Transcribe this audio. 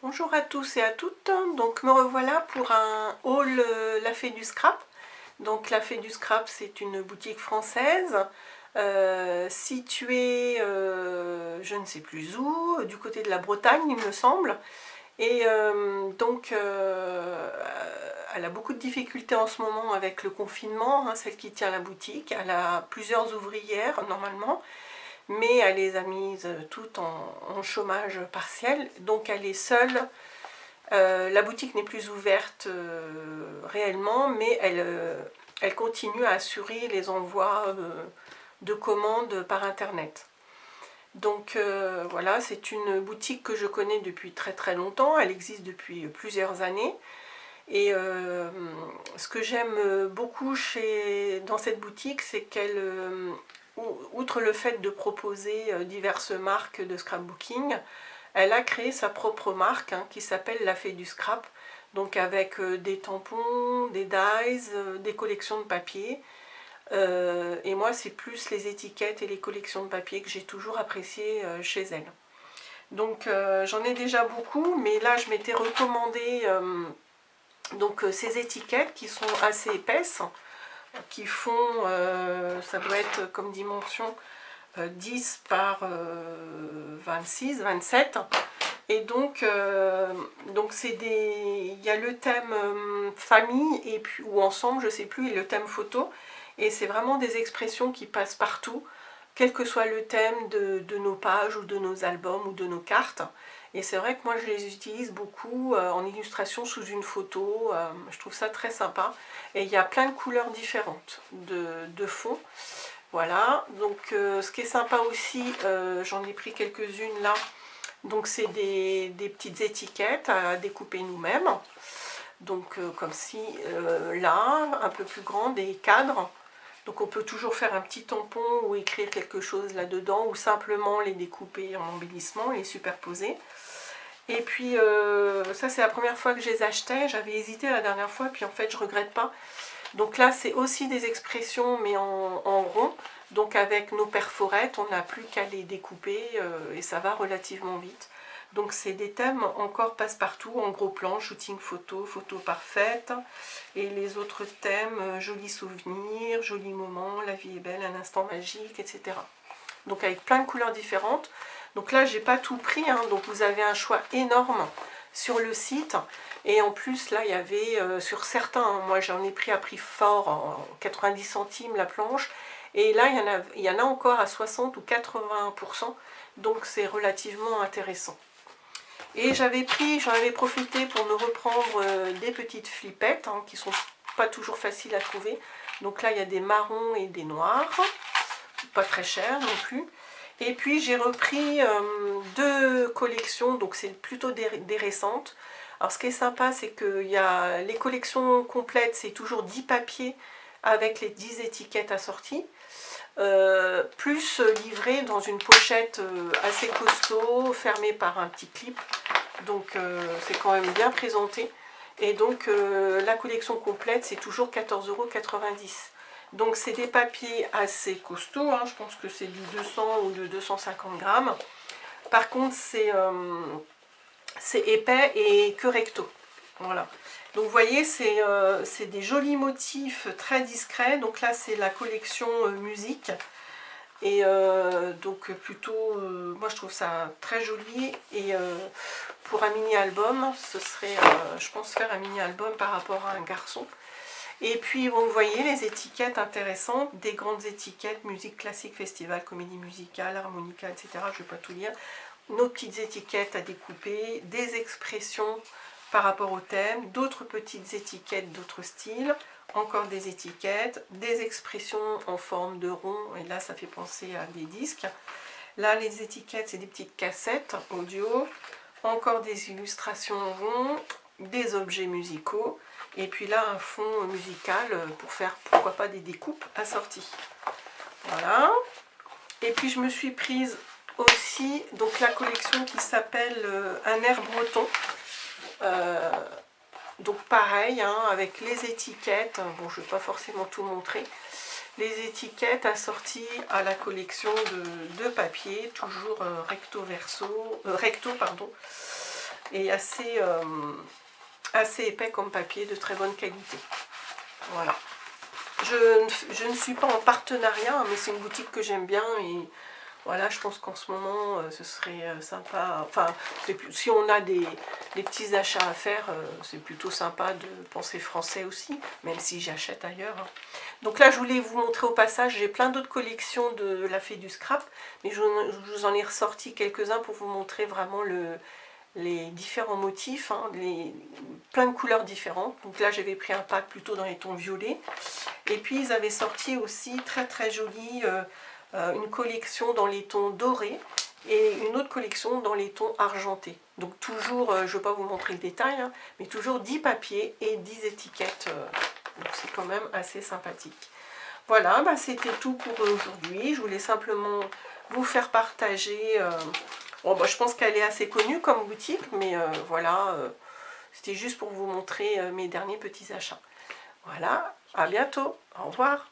Bonjour à tous et à toutes, donc me revoilà pour un haul La Fée du Scrap. Donc La Fée du Scrap, c'est une boutique française située je ne sais plus où, du côté de la Bretagne il me semble. Et elle a beaucoup de difficultés en ce moment avec le confinement, hein, celle qui tient la boutique. Elle a plusieurs ouvrières normalement, mais elle les a mises toutes en chômage partiel, donc elle est seule. La boutique n'est plus ouverte réellement, mais elle continue à assurer les envois de commandes par internet. Donc voilà, c'est une boutique que je connais depuis très très longtemps, elle existe depuis plusieurs années. Et ce que j'aime beaucoup dans cette boutique, c'est qu'elle, outre le fait de proposer diverses marques de scrapbooking, elle a créé sa propre marque qui s'appelle La Fée du Scrap, donc avec des tampons, des dies, des collections de papier. Et moi, c'est plus les étiquettes et les collections de papier que j'ai toujours appréciées chez elle. Donc j'en ai déjà beaucoup, mais là je m'étais recommandé ces étiquettes qui sont assez épaisses, qui font, ça doit être comme dimension 10 par 26, 27. Et donc il y a le thème famille et puis, ou ensemble, je sais plus, et le thème photo. Et c'est vraiment des expressions qui passent partout, quel que soit le thème de nos pages ou de nos albums ou de nos cartes. Et c'est vrai que moi je les utilise beaucoup en illustration sous une photo, je trouve ça très sympa. Et il y a plein de couleurs différentes de fond. Voilà, donc ce qui est sympa aussi, j'en ai pris quelques-unes là, donc c'est des petites étiquettes à découper nous-mêmes. Donc comme si là, un peu plus grand, des cadres. Donc on peut toujours faire un petit tampon ou écrire quelque chose là-dedans, ou simplement les découper en embellissement, les superposer. Et puis ça c'est la première fois que je les achetais, j'avais hésité la dernière fois, puis en fait je regrette pas. Donc là c'est aussi des expressions mais en rond, donc avec nos perforettes on n'a plus qu'à les découper et ça va relativement vite. Donc c'est des thèmes encore passe-partout, en gros plan, shooting photo, photo parfaite, et les autres thèmes, jolis souvenirs, jolis moments, la vie est belle, un instant magique, etc. Donc avec plein de couleurs différentes. Donc là j'ai pas tout pris, donc vous avez un choix énorme sur le site. Et en plus là il y avait sur certains, moi j'en ai pris à prix fort, en 90 centimes la planche. Et là il y en a encore à 60 ou 80%, donc c'est relativement intéressant. Et j'en avais profité pour me reprendre des petites flippettes qui sont pas toujours faciles à trouver. Donc là il y a des marrons et des noirs, pas très cher non plus. Et puis j'ai repris deux collections, donc c'est plutôt des récentes. Alors ce qui est sympa, c'est que les collections complètes, c'est toujours 10 papiers avec les 10 étiquettes assorties. Plus livré dans une pochette assez costaud, fermée par un petit clip. Donc c'est quand même bien présenté. Et donc la collection complète, c'est toujours 14,90 €. Donc c'est des papiers assez costauds, je pense que c'est du 200 ou de 250 grammes. Par contre c'est épais et que recto. Voilà. Donc vous voyez, c'est des jolis motifs très discrets. Donc là c'est la collection musique. Et donc plutôt, moi je trouve ça très joli. Et pour un mini-album, ce serait, je pense, faire un mini-album par rapport à un garçon. Et puis vous voyez les étiquettes intéressantes, des grandes étiquettes, musique classique, festival, comédie musicale, harmonica, etc. Je ne vais pas tout lire. Nos petites étiquettes à découper, des expressions par rapport au thème, d'autres petites étiquettes d'autres styles, encore des étiquettes, des expressions en forme de rond, et là ça fait penser à des disques. Là les étiquettes c'est des petites cassettes audio, encore des illustrations en rond, des objets musicaux, et puis là un fond musical pour faire pourquoi pas des découpes assorties. Voilà. Et puis je me suis prise aussi donc la collection qui s'appelle Un air breton. Donc pareil, avec les étiquettes, bon je ne vais pas forcément tout montrer, les étiquettes assorties à la collection de papier, toujours recto pardon. et assez épais comme papier, de très bonne qualité. Voilà. Je ne suis pas en partenariat, mais c'est une boutique que j'aime bien et voilà, je pense qu'en ce moment, ce serait sympa. Enfin, si on a des petits achats à faire, c'est plutôt sympa de penser français aussi, même si j'achète ailleurs, hein. Donc là, je voulais vous montrer au passage, j'ai plein d'autres collections de la Fée du Scrap, mais je vous en ai ressorti quelques-uns pour vous montrer vraiment les différents motifs, hein, plein de couleurs différentes. Donc là, j'avais pris un pack plutôt dans les tons violets. Et puis, ils avaient sorti aussi très très joli une collection dans les tons dorés et une autre collection dans les tons argentés. Donc toujours, je ne vais pas vous montrer le détail, hein, mais toujours 10 papiers et 10 étiquettes. Donc c'est quand même assez sympathique. Voilà, bah, c'était tout pour aujourd'hui. Je voulais simplement vous faire partager. Bon, bah, je pense qu'elle est assez connue comme boutique, mais voilà, c'était juste pour vous montrer mes derniers petits achats. Voilà, à bientôt, au revoir.